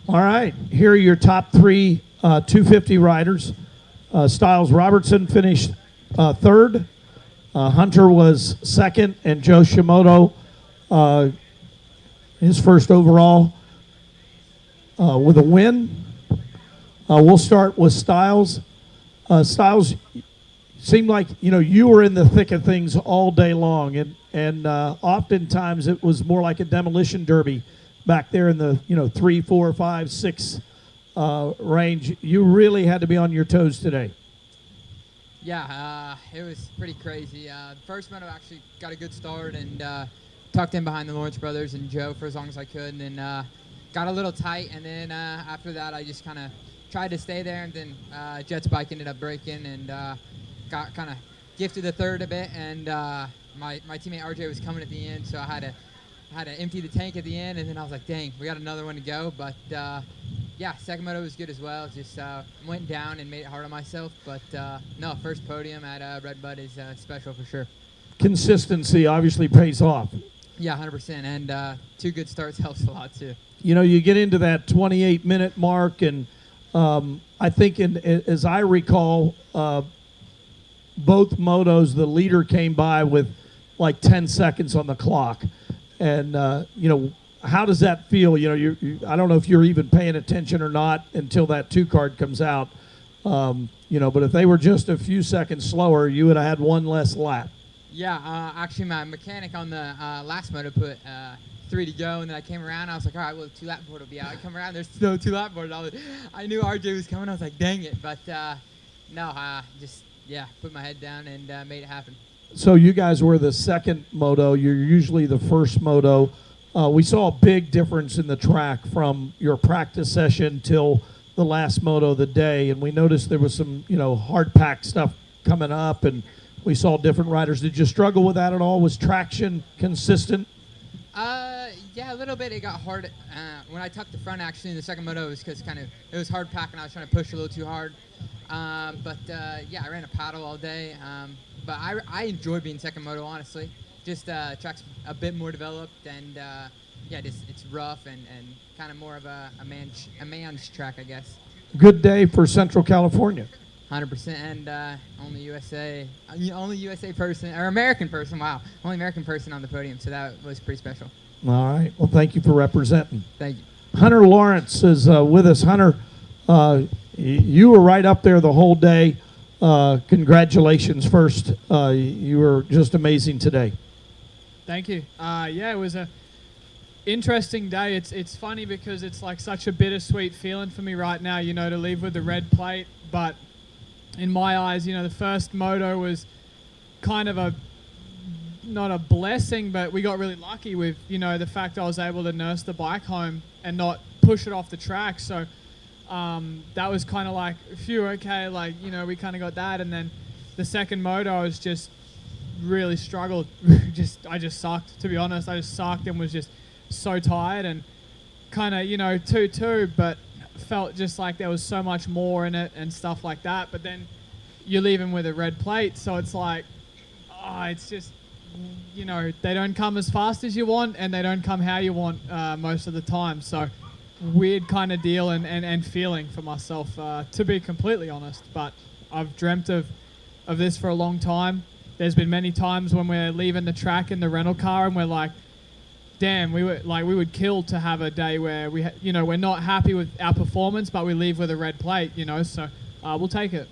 All right, here are your top three 250 riders. Styles Robertson finished third. Hunter was second, and Joe Shimoda, his first overall with a win. We'll start with Styles. Styles, seemed like you were in the thick of things all day long, and oftentimes it was more like a demolition derby back there in the 3, 4, 5, 6 range. You really had to be on your toes today. Yeah, it was pretty crazy. The first moto actually got a good start and tucked in behind the Lawrence brothers and Joe for as long as I could, and then got a little tight, and then after that I just kind of tried to stay there, and then Jet's bike ended up breaking, and got kind of gifted the third a bit, and my teammate RJ was coming at the end, so I had to empty the tank at the end, and then I was like, dang, we got another one to go. But yeah, second moto was good as well. Just went down and made it hard on myself, but no, first podium at RedBud is special for sure. Consistency obviously pays off. Yeah, 100%, and 2 good starts helps a lot too. You get into that 28-minute mark, and I think as I recall, both motos, the leader came by with like 10 seconds on the clock. And, how does that feel? I don't know if you're even paying attention or not until that 2 card comes out. But if they were just a few seconds slower, you would have had one less lap. Yeah, actually my mechanic on the last moto put 3 to go, and then I came around, I was like, all right, well, the 2 lap board will be out. I come around, there's still 2 lap board. I knew RJ was coming. I was like, dang it. But no, just put my head down and made it happen. So you guys were the second moto. You're usually the first moto. We saw a big difference in the track from your practice session till the last moto of the day, and we noticed there was some, hard-packed stuff coming up, and we saw different riders. Did you struggle with that at all? Was traction consistent? Yeah, a little bit. It got hard when I tucked the front. Actually, in the second moto, it was because it was hard pack, and I was trying to push a little too hard. But I ran a paddle all day. But I enjoy being second moto, honestly. Just track's a bit more developed, and it's rough and kind of more of a man's track, I guess. Good day for Central California. 100%, and only USA person, or American person, wow. Only American person on the podium, so that was pretty special. All right. Well, thank you for representing. Thank you. Hunter Lawrence is with us. Hunter, you were right up there the whole day. Congratulations first. You were just amazing today. Thank you. It was a interesting day. It's funny because it's like such a bittersweet feeling for me right now, to leave with the red plate, but in my eyes, the first moto was kind of not a blessing, but we got really lucky with, the fact I was able to nurse the bike home and not push it off the track. So that was kind of like, phew, okay, like, we kind of got that. And then the second moto, I was just really struggled. I just sucked, to be honest. I just sucked and was just so tired and kind of, 2-2, but felt just like there was so much more in it and stuff like that. But then you're leaving with a red plate, so it's like, it's just, they don't come as fast as you want and they don't come how you want most of the time. So weird kind of deal and feeling for myself, to be completely honest. But I've dreamt of this for a long time. There's been many times when we're leaving the track in the rental car and we're like, damn, we would kill to have a day where we're not happy with our performance, but we leave with a red plate, so we'll take it.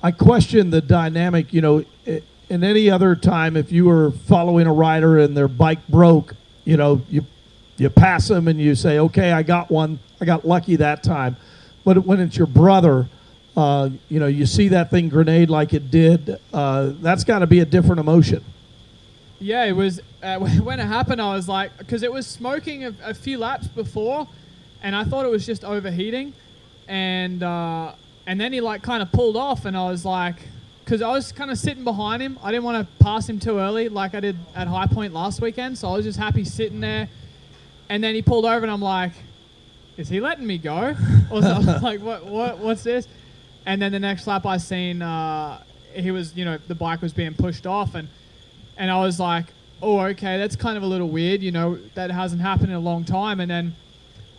I question the dynamic, in any other time, if you were following a rider and their bike broke, you pass them and you say, okay, I got one. I got lucky that time. But when it's your brother, you see that thing grenade like it did, that's got to be a different emotion. Yeah, it was, when it happened, I was like, because it was smoking a few laps before, and I thought it was just overheating, and then he like kind of pulled off, and I was like, because I was kind of sitting behind him, I didn't want to pass him too early like I did at High Point last weekend, so I was just happy sitting there, and then he pulled over, and I'm like, is he letting me go? Or like, what's this? And then the next lap I seen, he was, the bike was being pushed off, and I was like, oh, okay, that's kind of a little weird, that hasn't happened in a long time. And then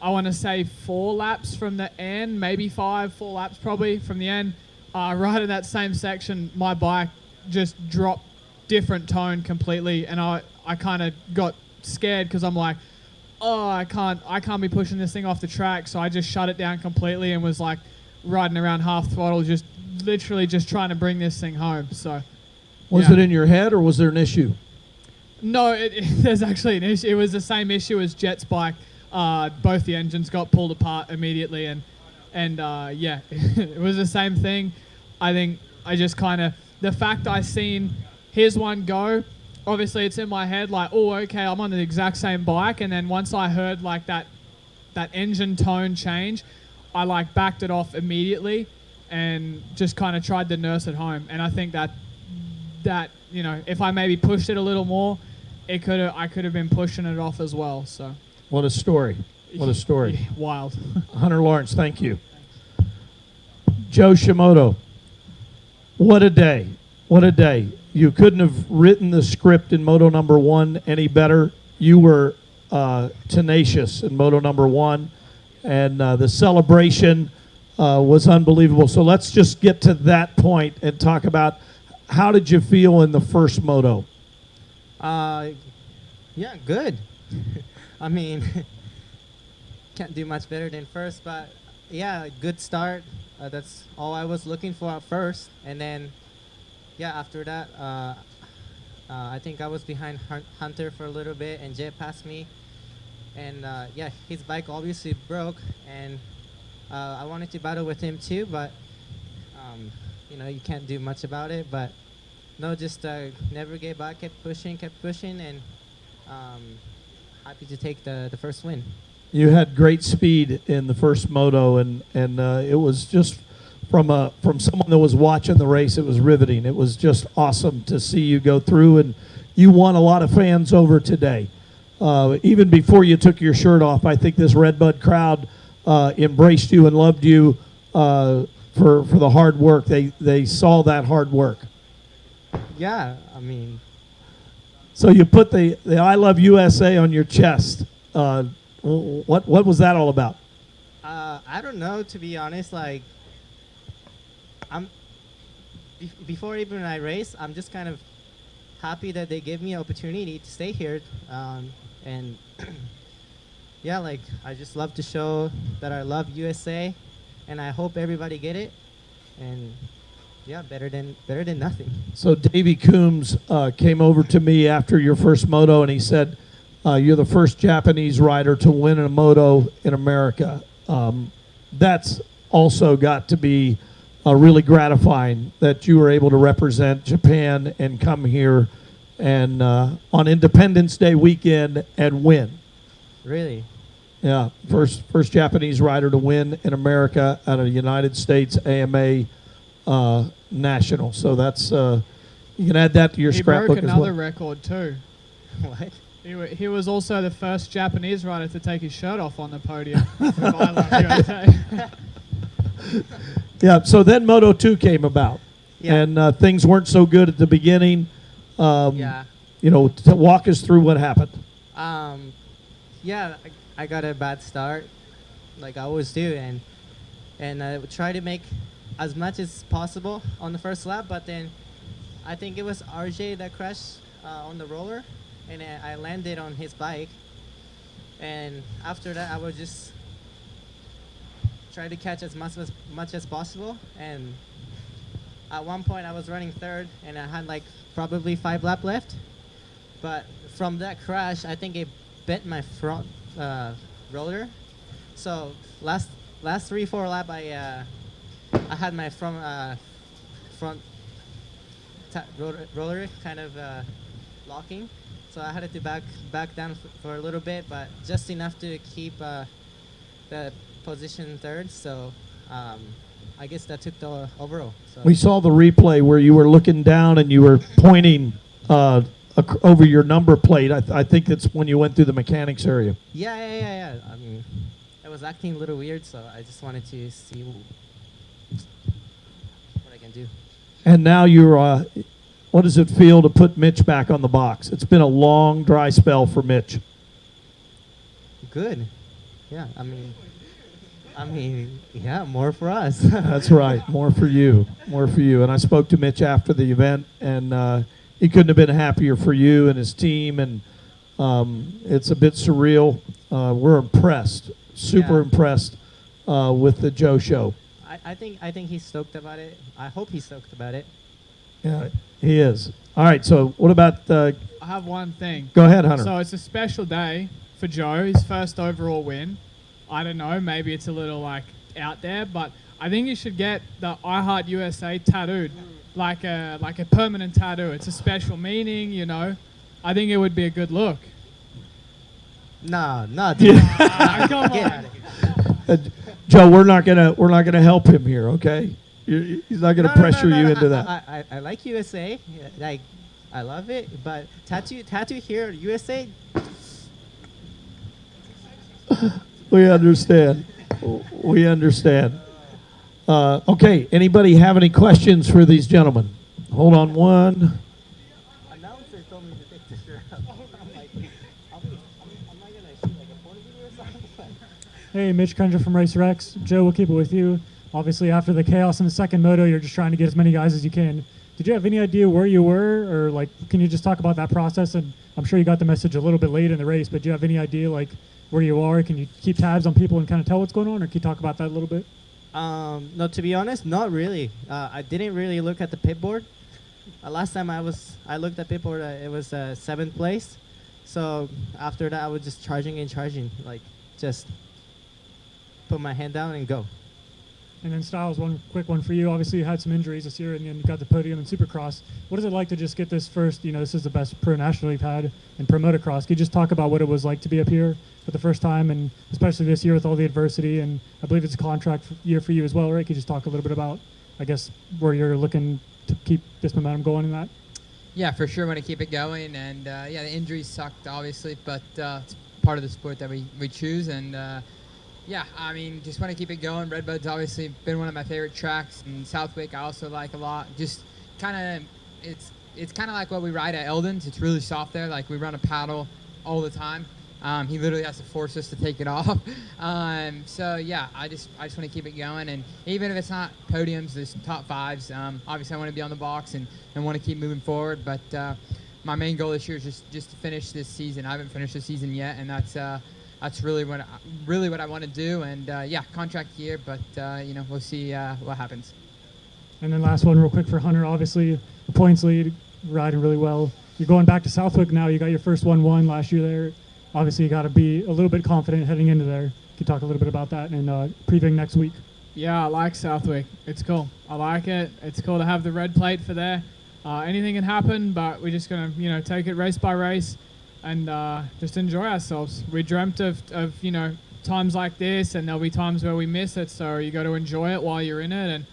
I want to say 4 laps from the end, maybe 4 laps probably from the end. Right in that same section, my bike just dropped different tone completely, and I kind of got scared because I'm like, oh, I can't be pushing this thing off the track. So I just shut it down completely and was like riding around half throttle, just literally just trying to bring this thing home. So Was it in your head, or was there an issue? No, there's actually an issue. It was the same issue as Jet's bike. Both the engines got pulled apart immediately, and yeah, it was the same thing. I think I just kind of, the fact I seen his one go, obviously it's in my head like, oh, okay, I'm on the exact same bike, and then once I heard like that engine tone change, I like backed it off immediately and just kind of tried to nurse it home. And I think that you know, if I maybe pushed it a little more, I could have been pushing it off as well. So What a story. What a story. Wild. Hunter Lawrence, thank you. Joe Shimoda, what a day. What a day. You couldn't have written the script in Moto number 1 any better. You were tenacious in Moto number 1, and the celebration was unbelievable. So let's just get to that point and talk about, how did you feel in the first Moto? Yeah, good. I mean, can't do much better than first, but yeah, good start. That's all I was looking for at first, and then yeah, after that, I think I was behind Hunter for a little bit, and Jet passed me, and yeah, his bike obviously broke, and I wanted to battle with him too, but you know, you can't do much about it. But no, just never gave back, kept pushing, and happy to take the first win. You had great speed in the first Moto, and it was just from someone that was watching the race, it was riveting. It was just awesome to see you go through, and you won a lot of fans over today. Even before you took your shirt off, I think this RedBud crowd embraced you and loved you for the hard work. They saw that hard work. Yeah, I mean, so you put the I Love USA on your chest. What was that all about? I don't know, to be honest. Like, before even I race, I'm just kind of happy that they gave me an opportunity to stay here, and yeah, like, I just love to show that I love USA, and I hope everybody get it, and yeah, better than nothing. So Davey Coombs came over to me after your first Moto, and he said, you're the first Japanese rider to win a Moto in America. That's also got to be really gratifying that you were able to represent Japan and come here and on Independence Day weekend and win. Really? Yeah, first Japanese rider to win in America at a United States AMA national. So that's you can add that to your scrapbook as well. He broke another record too. What? He was also the first Japanese rider to take his shirt off on the podium. with I Love USA. Yeah, so then Moto 2 came about, Yeah. and things weren't so good at the beginning. Yeah. You know, to walk us through what happened. Yeah, I got a bad start, like I always do, and I would try to make as much as possible on the first lap, but then I think it was RJ that crashed on the roller, and I landed on his bike, and after that I would just try to catch as much as possible, and at one point I was running third, and I had like probably 5 laps left, but from that crash I think it bent my front roller, so last 3-4 lap I had my front roller kind of locking, so I had to back down for a little bit, but just enough to keep the position third. So I guess that took the overall. So. We saw the replay where you were looking down and you were pointing over your number plate. I think that's when you went through the mechanics area. Yeah. I mean, I was acting a little weird, so I just wanted to see what I can do. And now you're, what does it feel to put Mitch back on the box? It's been a long, dry spell for Mitch. Good. yeah, I mean, yeah, more for us. That's right. More for you. More for you. And I spoke to Mitch after the event, and he couldn't have been happier for you and his team. And it's a bit surreal. We're impressed, super Yeah. impressed with the Joe show. I think he's stoked about it. I hope he's stoked about it. Yeah, he is. All right. So what about? I have one thing. Go ahead, Hunter. So it's a special day for Joe, his first overall win. I don't know, maybe it's a little like out there, but I think you should get the I Heart USA tattooed, like a permanent tattoo. It's a special meaning, you know. I think it would be a good look. No, dude. Come Get on. out of here. Joe, we're not gonna help him here. Okay, he's not gonna pressure you into that. I like USA. Yeah, like, I love it, but tattoo here, USA. We understand. We understand. Okay. Anybody have any questions for these gentlemen? Hold on one. Announcer told me to take the shirt off. I'm like, am I gonna shoot like a porn video or something? Hey, Mitch Kendra from Racer X. Joe, we'll keep it with you. Obviously, after the chaos in the second moto, you're just trying to get as many guys as you can. Did you have any idea where you were, or like, can you just talk about that process? And I'm sure you got the message a little bit late in the race, but do you have any idea like where you are? Can you keep tabs on people and kind of tell what's going on, or can you talk about that a little bit? No, to be honest, not really. I didn't really look at the pit board. Last time I looked at pit board, it was 7th place. So after that, I was just charging, like just put my hand down and go. And then Styles, one quick one for you. Obviously, you had some injuries this year, and then you got the podium in Supercross. What is it like to just get this first? You know, this is the best pro national you've had in pro motocross. Can you just talk about what it was like to be up here for the first time, and especially this year with all the adversity? And I believe it's a contract year for you as well, right? Can you just talk a little bit about, I guess, where you're looking to keep this momentum going in that? Yeah, for sure. Want to keep it going, and yeah, the injuries sucked, obviously, but it's part of the sport that we choose, and yeah, I mean, just want to keep it going. RedBud's obviously been one of my favorite tracks, and Southwick I also like a lot. Just kind of, it's kind of like what we ride at Eldon's. It's really soft there. Like we run a paddle all the time. He literally has to force us to take it off. So yeah, I just want to keep it going, and even if it's not podiums, there's top fives. Obviously, I want to be on the box and want to keep moving forward. But my main goal this year is just to finish this season. I haven't finished the season yet, and that's really what I want to do. And yeah, contract year, but you know, we'll see what happens. And then last one real quick for Hunter. Obviously, the points lead, riding really well. You're going back to Southwick now. You got your first 1-1 last year there. Obviously, you got to be a little bit confident heading into there. Can you talk a little bit about that and previewing next week? Yeah, I like Southwick. It's cool. I like it. It's cool to have the red plate for there. Anything can happen, but we're just gonna, you know, take it race by race and just enjoy ourselves. We dreamt of you know, times like this, and there'll be times where we miss it. So you got to enjoy it while you're in it. And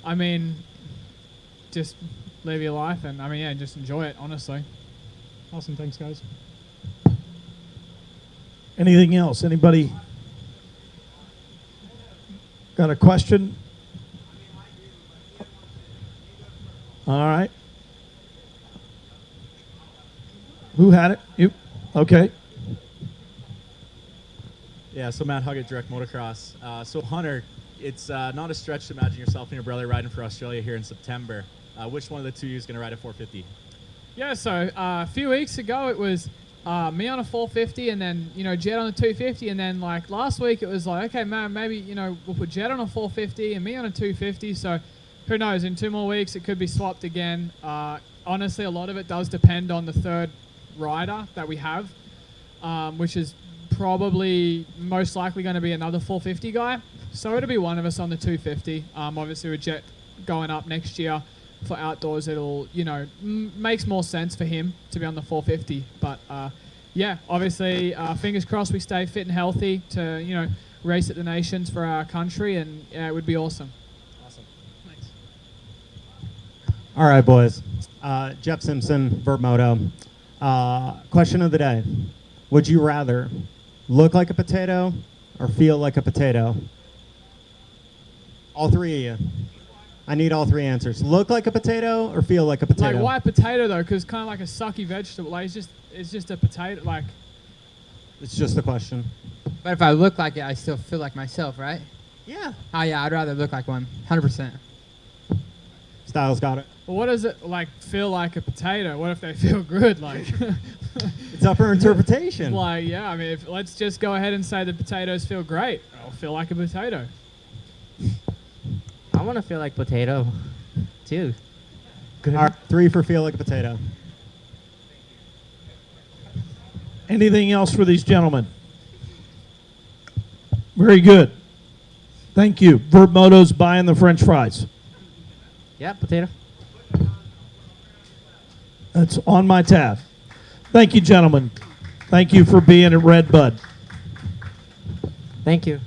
I mean, just live your life, and I mean, yeah, just enjoy it. Honestly. Awesome. Thanks, guys. Anything else? Anybody got a question? All right. Who had it? You? Okay. Yeah, so Matt Huggett, Direct Motocross. So Hunter, it's not a stretch to imagine yourself and your brother riding for Australia here in September. Which one of the two of you is going to ride a 450? Yeah, so a few weeks ago it was me on a 450, and then, you know, Jed on a 250, and then like last week it was like, okay, man, maybe, you know, we'll put Jed on a 450 and me on a 250. So who knows? In 2 more weeks it could be swapped again. Honestly, a lot of it does depend on the third rider that we have, which is probably most likely going to be another 450 guy. So it'll be one of us on the 250. Obviously with Jet going up next year for outdoors, it'll, you know, makes more sense for him to be on the 450. But yeah, obviously fingers crossed we stay fit and healthy to, you know, race at the nations for our country, and yeah, it would be awesome. Awesome. Thanks. All right, boys. Jeff Simpson, Vert Moto. Question of the day. Would you rather look like a potato or feel like a potato? All three of you. I need all three answers. Look like a potato or feel like a potato? Like, why potato though? Because kind of like a sucky vegetable. Like it's just a potato. Like, It's just the question. But if I look like it, I still feel like myself, right? Yeah. Oh yeah, I'd rather look like one, 100%. Styles got it. Well, what does it like feel like a potato? What if they feel good? Like, It's up for interpretation. like yeah. I mean, let's just go ahead and say the potatoes feel great. I'll feel like a potato. I want to feel like potato, too. All right, 3 for feel like a potato. Anything else for these gentlemen? Very good. Thank you. Verb Moto's buying the French fries. Yeah, potato. That's on my tab. Thank you, gentlemen. Thank you for being at RedBud. Thank you.